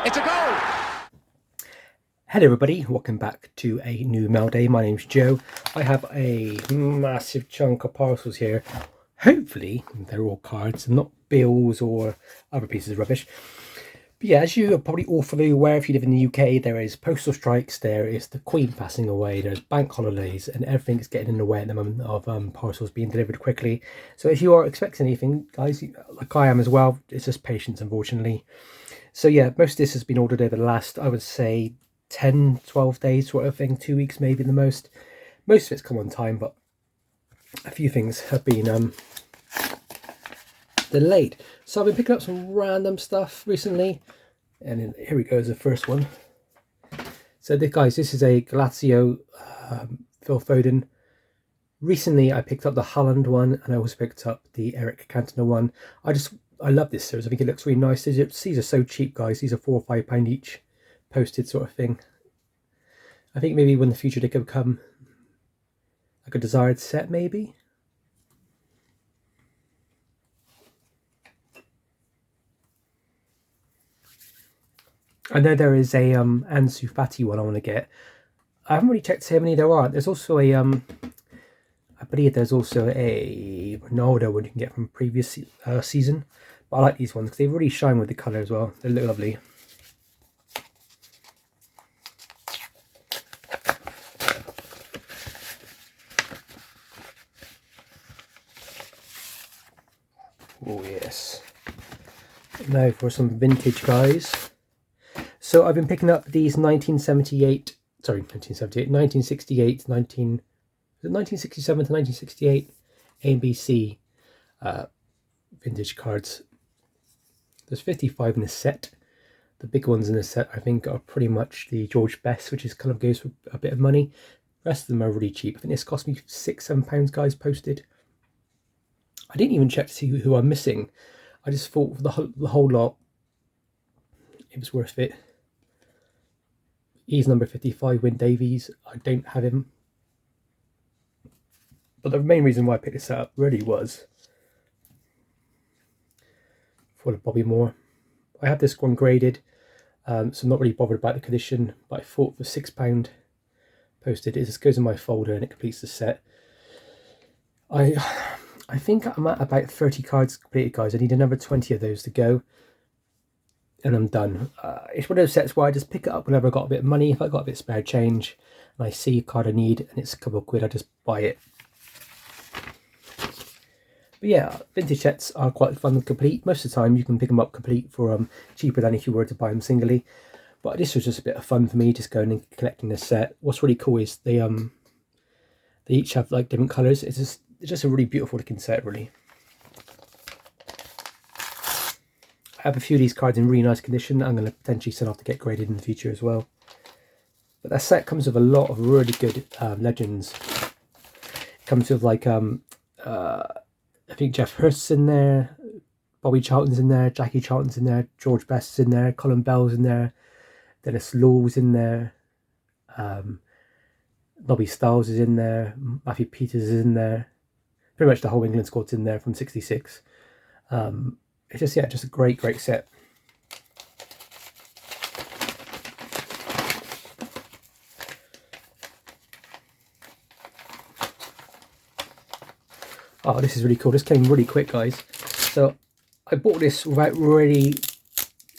It's a goal! Hello everybody, welcome back to a new mail day. My name's Joe. I have a massive chunk of parcels here. Hopefully they're all cards and not bills or other pieces of rubbish. But yeah, as you are probably all fully aware, if you live in the UK, there is postal strikes, there is the Queen passing away, there's bank holidays, and everything's getting in the way at the moment of parcels being delivered quickly. So if you are expecting anything, guys, like I am as well, it's just patience, unfortunately. So yeah, most of this has been ordered over the last, I would say, 10, 12 days sort of thing, 2 weeks maybe the most. Most of it's come on time, but a few things have been delayed. So I've been picking up some random stuff recently, and then, here we go, is the first one. So this is a Galazio Phil Foden. Recently I picked up the Holland one, and I also picked up the Eric Cantona one. I love this series. I think it looks really nice. These are so cheap, guys. These are £4 or £5 each, posted sort of thing. I think maybe when the future they could become like a desired set, maybe. I know there is a Ansu Fati one I want to get. I haven't really checked how many there are. There's also a I believe there's also a Ronaldo one you can get from previous season. But I like these ones because they really shine with the colour as well. They look lovely. Oh yes. Now for some vintage, guys. So I've been picking up these 1968 to 1968 MGC vintage cards. There's 55 in this set. The big ones in this set I think are pretty much the George Best, which is kind of goes for a bit of money. The rest of them are really cheap. I think this cost me £6-7, guys, posted. I didn't even check to see who I'm missing. I just thought for the whole lot it was worth it. He's number 55, Win Davies. I don't have him. But the main reason why I picked this up really was for the Bobby Moore. I had this one graded, so I'm not really bothered about the condition, but I thought for £6 posted, it just goes in my folder and it completes the set. I think I'm at about 30 cards completed, guys. I need another 20 of those to go, and I'm done. It's one of those sets where I just pick it up whenever I got a bit of money. If I got a bit of spare change and I see a card I need and it's a couple of quid, I just buy it. But yeah, vintage sets are quite fun and complete. Most of the time you can pick them up complete for cheaper than if you were to buy them singly. But this was just a bit of fun for me, just going and collecting this set. What's really cool is they each have like different colours. It's just a really beautiful looking set, really. I have a few of these cards in really nice condition. I'm going to potentially send off to get graded in the future as well. But that set comes with a lot of really good legends. It comes with like I think Jeff Hurst's in there, Bobby Charlton's in there, Jackie Charlton's in there, George Best's in there, Colin Bell's in there, Dennis Law's in there, Nobby Stiles is in there, Matthew Peters is in there. Pretty much the whole England squad's in there from '66. It's just a great set. Oh, this is really cool. This came really quick, guys. So I bought this without really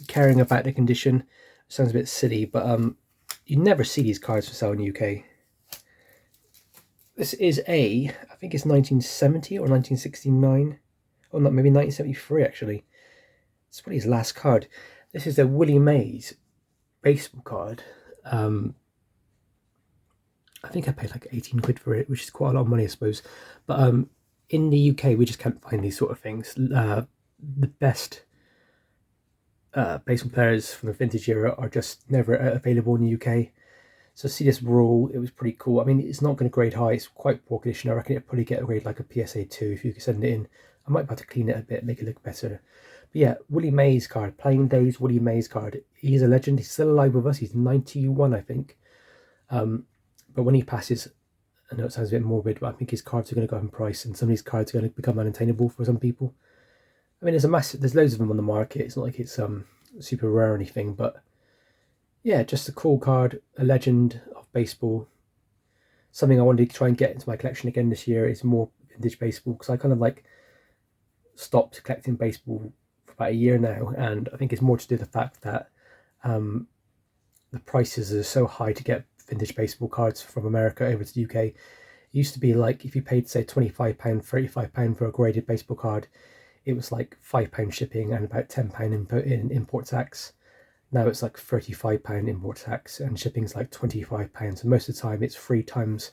caring about the condition. Sounds a bit silly, but you never see these cards for sale in the UK. This is I think it's 1970 or 1969. Or not, maybe 1973 actually. It's probably his last card. This is the Willie Mays baseball card. I think I paid like 18 quid for it, which is quite a lot of money, I suppose. But in the UK, we just can't find these sort of things. The best baseball players from the vintage era are just never available in the UK. So see this rule, it was pretty cool. I mean, it's not going to grade high. It's quite poor condition. I reckon it'll probably get a grade like a PSA 2 if you could send it in. I might have to clean it a bit, make it look better. But yeah, Willie Mays card, Playing Days Willie Mays card. He's a legend. He's still alive with us. He's 91, I think. But when he passes, I know it sounds a bit morbid, but I think his cards are going to go up in price, and some of these cards are going to become unattainable for some people. I mean, there's loads of them on the market. It's not like it's super rare or anything, but yeah, just a cool card, a legend of baseball. Something I wanted to try and get into my collection again this year is more vintage baseball, because I kind of like stopped collecting baseball for about a year now, and I think it's more to do with the fact that um, the prices are so high to get vintage baseball cards from America over to the UK. It used to be like if you paid say £25, £35 for a graded baseball card, it was like £5 shipping and about £10 in import tax. Now it's like £35 import tax and shipping's like £25. And most of the time it's 3 times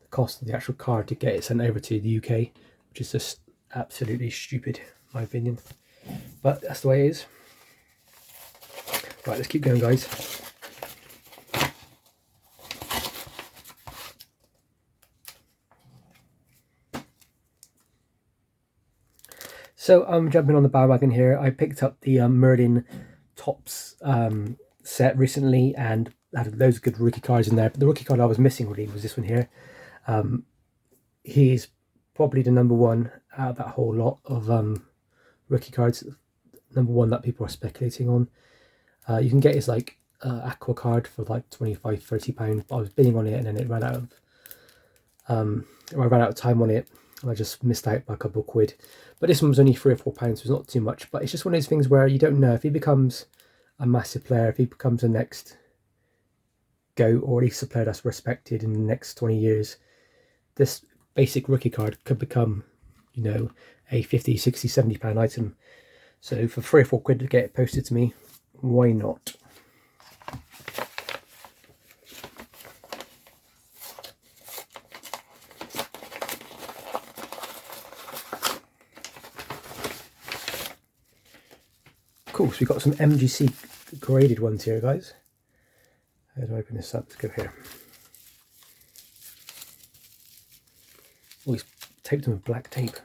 the cost of the actual card to get it sent over to the UK, which is just absolutely stupid, in my opinion. But that's the way it is. Right, let's keep going, guys. So I'm jumping on the bandwagon here. I picked up the Merlin Tops set recently and had loads of good rookie cards in there. But the rookie card I was missing really was this one here. He's probably the number one out of that whole lot of rookie cards. Number one that people are speculating on. You can get his like aqua card for like £25-30. But I was bidding on it and then it ran out of I ran out of time on it. I just missed out by a couple of quid. But this one was only £3 or £4, so it's not too much. But it's just one of those things where you don't know if he becomes a massive player, if he becomes the next GOAT, or at least a player that's respected in the next 20 years. This basic rookie card could become, you know, a 50, 60, £70 item. So for £3 or £4 to get it posted to me, why not? Cool, so we've got some MGC graded ones here, guys. How do I open this up? Let's go here. Oh, he's taped them with black tape.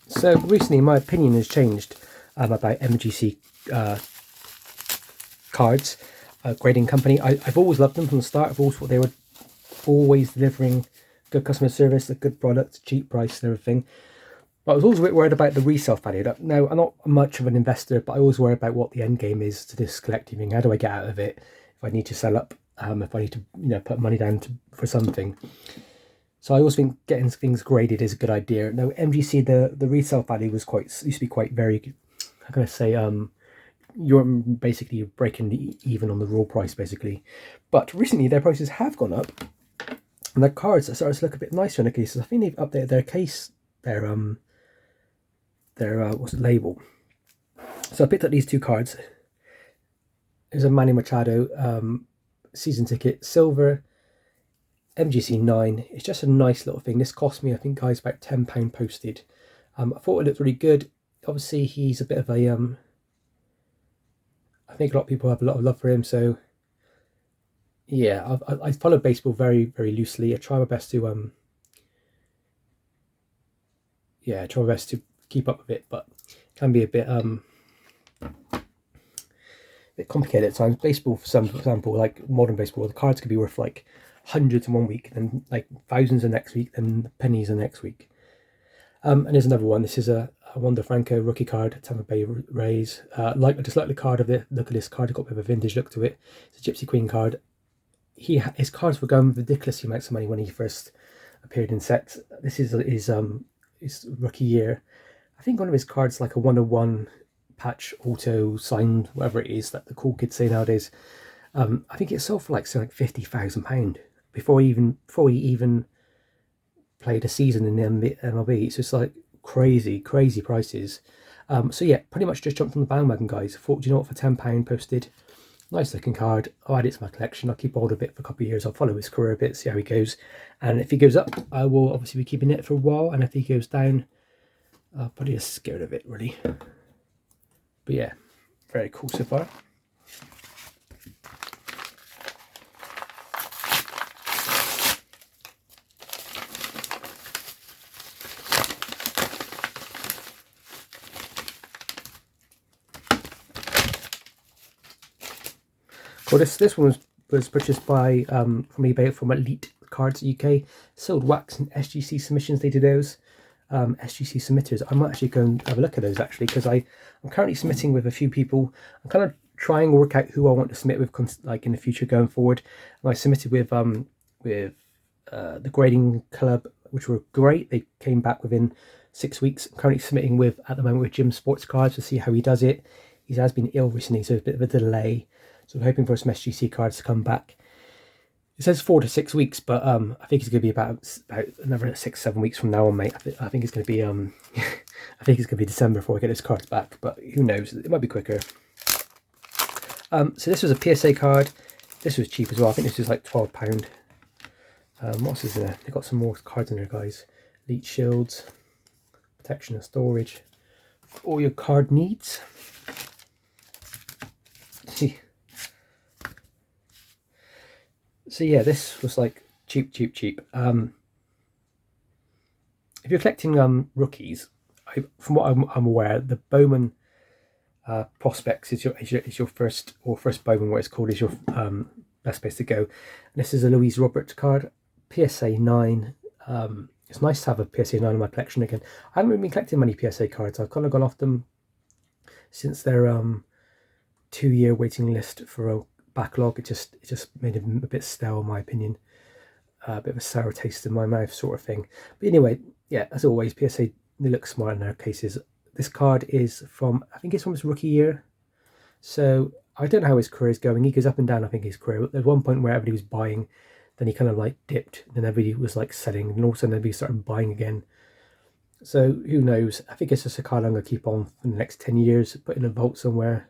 So recently my opinion has changed about MGC cards, grading company. I've always loved them from the start. I've always thought they were always delivering good customer service, a good product, cheap price and everything. But I was always a bit worried about the resale value. Now, I'm not much of an investor, but I always worry about what the end game is to this collecting thing. How do I get out of it if I need to sell up, if I need to put money down for something. So I always think getting things graded is a good idea. Now MGC, the resale value was used to be quite very, how can I say, you're basically breaking even on the raw price basically. But recently their prices have gone up, and their cards are starting to look a bit nicer in the cases. I think they've updated their case, their what's it, label. So I picked up these two cards. There's a Manny Machado season ticket, silver, MGC 9. It's just a nice little thing. This cost me, I think, guys, about £10 posted. I thought it looked really good. Obviously, he's a bit of a I think a lot of people have a lot of love for him. So yeah, I follow baseball very, very loosely. I try my best to keep up with it, but it can be a bit complicated at times. Baseball, for example, like modern baseball, the cards could be worth like hundreds in one week, then like thousands the next week, then pennies the next week. And there's another one. This is a Wander Franco rookie card, Tampa Bay Rays. I just like the card of it. Look at this card. It's got a bit of a vintage look to it. It's a Gypsy Queen card. His cards were going ridiculous amounts of money when he first appeared in sets. This is his rookie year. I think one of his cards, like a 101 patch auto signed, whatever it is that the cool kids say nowadays. I think it sold for like something like £50,000 before he even played a season in the MLB. So it's like crazy prices. So yeah, pretty much just jumped on the bandwagon, guys. Thought, do you know what, for £10 posted, nice looking card. I'll add it to my collection. I'll keep hold of it for a couple of years. I'll follow his career a bit, see how he goes. And if he goes up, I will obviously be keeping it for a while. And if he goes down, I'll probably just scared of it, really. But yeah, Very cool so far. Well, this one was purchased by from eBay from Elite Cards UK. Sold wax and SGC submissions. They do those. SGC submitters. I might actually go and have a look at those actually, because I'm currently submitting with a few people. I'm kind of trying to work out who I want to submit with, like in the future going forward. And I submitted with the grading club, which were great. They came back within 6 weeks. I'm currently submitting with at the moment with Jim Sports Cards to see how he does it. He has been ill recently, so a bit of a delay. So I'm hoping for some SGC cards to come back. It says 4 to 6 weeks, but I think it's going to be about another 6-7 weeks from now on, mate. I think it's going to be I think it's going to be December before I get those cards back, but who knows? It might be quicker. So this was a PSA card. This was cheap as well. I think this was like £12. What else is there? They've got some more cards in there, guys. Elite shields, protection and storage, all your card needs. See. So yeah, this was like cheap. If you're collecting rookies, from what I'm aware, the Bowman Prospects is your first Bowman, what it's called, is your best place to go. And this is a Louise Roberts card, PSA 9. It's nice to have a PSA 9 in my collection again. I haven't really been collecting many PSA cards. I've kind of gone off them since their 2-year waiting list for a backlog. It just made it a bit stale in my opinion, a bit of a sour taste in my mouth sort of thing. But anyway, yeah, as always, PSA, they look smart in their cases. This card is from, I think it's from his rookie year, so I don't know how his career is going. He goes up and down, I think, his career. There's one point where everybody was buying, then he kind of like dipped, then everybody was like selling, and all of a sudden everybody started buying again. So who knows? I think it's just a card I'm going to keep on for the next 10 years, put in a vault somewhere,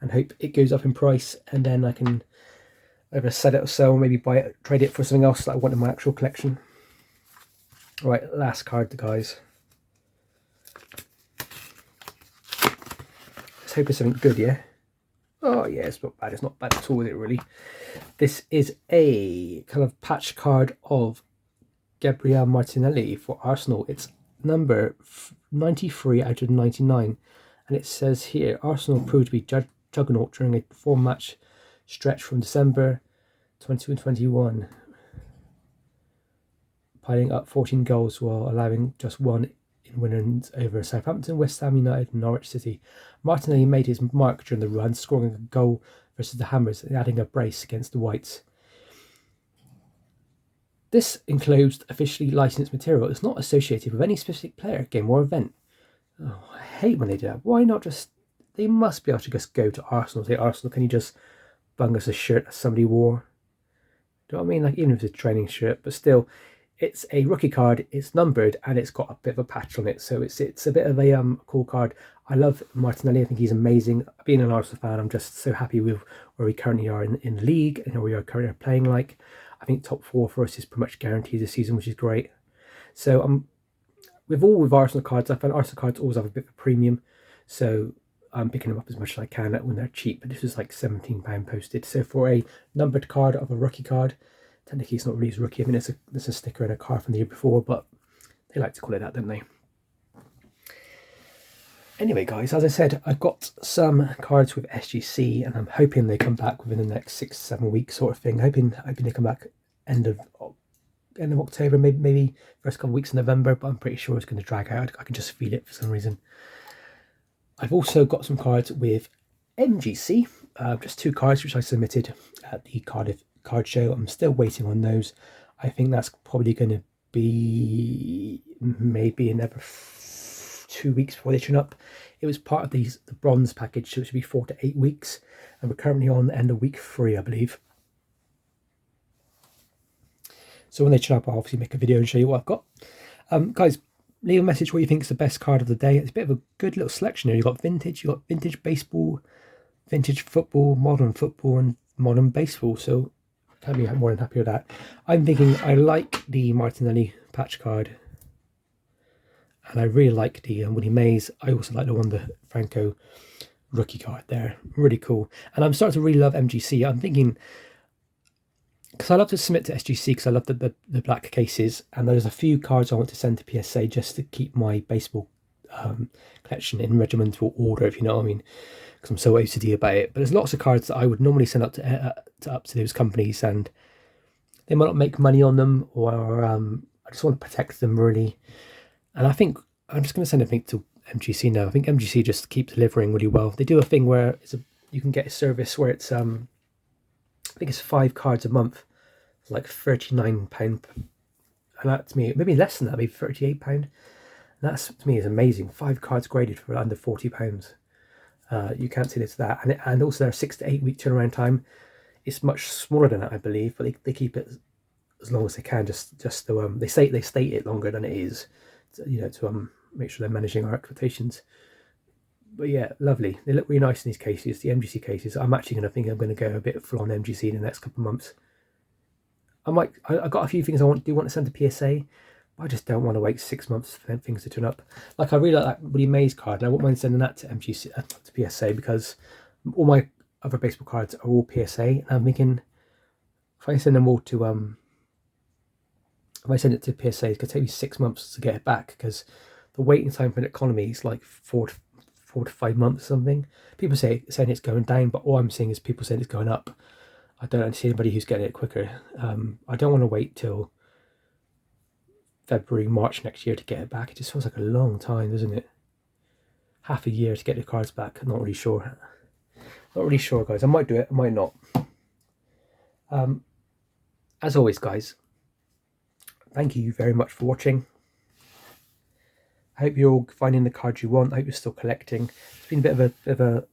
and hope it goes up in price, and then I can either sell it or sell, maybe buy it, trade it for something else that I want in my actual collection. All right, last card, guys. Let's hope it's something good, yeah? Oh yeah, it's not bad. It's not bad at all, is it really? This is a kind of patch card of Gabrielle Martinelli for Arsenal. It's number 93 out of 99. And it says here, Arsenal proved to be juggernaut during a 4-match stretch from December 2021, piling up 14 goals while allowing just one in winners over Southampton, West Ham United and Norwich City. Martinelli made his mark during the run, scoring a goal versus the Hammers and adding a brace against the Whites. This enclosed officially licensed material is not associated with any specific player, game or event. Oh, I hate when they do that. Why not just... They must be able to just go to Arsenal and say, Arsenal, can you just bung us a shirt that somebody wore? Do you know what I mean? Like, even if it's a training shirt, but still, it's a rookie card, it's numbered, and it's got a bit of a patch on it, so it's a bit of a cool card. I love Martinelli. I think he's amazing. Being an Arsenal fan, I'm just so happy with where we currently are in the league and where we are currently playing. Like, I think top 4 for us is pretty much guaranteed this season, which is great. So with Arsenal cards, I find Arsenal cards always have a bit of a premium, so I'm picking them up as much as I can when they're cheap. But this is like £17 posted. So for a numbered card of a rookie card, technically it's not really his rookie. I mean, it's a sticker and a card from the year before, but they like to call it that, don't they? Anyway, guys, as I said, I've got some cards with SGC, and I'm hoping they come back within the next 6-7 weeks, sort of thing. Hoping they come back end of October, maybe first couple of weeks in November, but I'm pretty sure it's going to drag out. I can just feel it for some reason. I've also got some cards with MGC, just 2 cards which I submitted at the Cardiff card show. I'm still waiting on those. I think that's probably going to be maybe another 2 weeks before they turn up. It was part of the bronze package, so it should be 4 to 8 weeks, and we're currently on the end of week 3, I believe. So when they turn up, I'll obviously make a video and show you what I've got. Guys, leave a message what you think is the best card of the day. It's a bit of a good little selection here. You've got vintage baseball, vintage football, and modern baseball. So can't be more than happy with that. I'm thinking I like the Martinelli patch card, and I really like the Willie Mays. I also like the one, the Franco rookie card there. Really cool. And I'm starting to really love MGC. I'm thinking, because I love to submit to SGC because I love the black cases, and there's a few cards I want to send to PSA just to keep my baseball collection in regimental order, if you know what I mean, because I'm so OCD about it. But there's lots of cards that I would normally send up to those companies, and they might not make money on them, or I just want to protect them really. And I think I'm just going to send everything to MGC now. I think MGC just keep delivering really well. They do a thing where you can get a service where it's I think it's 5 cards a month, it's like £39, and that to me, maybe less than that, maybe £38. And that's to me is amazing. 5 cards graded for under £40. You can't see this that, and also their 6 to 8 week turnaround time. It's much smaller than that, I believe, but they keep it as long as they can. Just to they state it longer than it is, to make sure they're managing our expectations. But yeah, lovely. They look really nice in these cases, the MGC cases. I'm actually going to go a bit full on MGC in the next couple of months. I got a few things I want to send to PSA, but I just don't want to wait 6 months for things to turn up. Like I really like that Willie Mays card, and I wouldn't mind sending that to MGC to PSA, because all my other baseball cards are all PSA, and I'm thinking if I send them all to if I send it to PSA, it's going to take me 6 months to get it back, because the waiting time for an economy is like 4 to 5 months or something. People saying it's going down, but all I'm seeing is people saying it's going up. I don't see anybody who's getting it quicker. I don't want to wait till February, March next year to get it back. It just feels like a long time, doesn't it? Half a year to get the cards back. I'm not really sure. Not really sure, guys. I might do it, I might not. As always, guys, thank you very much for watching. I hope you're all finding the cards you want. I hope you're still collecting. It's been a bit of a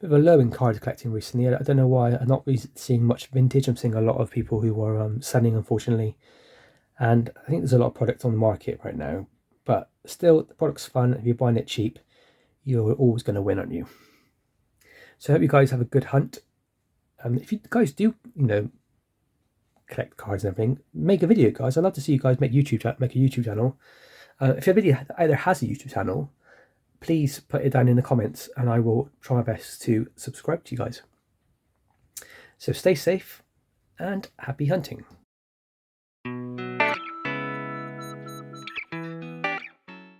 low in card collecting recently. I don't know why. I'm not really seeing much vintage. I'm seeing a lot of people who are selling, unfortunately. And I think there's a lot of product on the market right now. But still, the product's fun. If you're buying it cheap, you're always going to win, aren't you? So I hope you guys have a good hunt. If you guys do, collect cards and everything, make a video, guys. I'd love to see you guys make a YouTube channel. If anybody either has a YouTube channel, please put it down in the comments, and I will try my best to subscribe to you guys. So stay safe and happy hunting.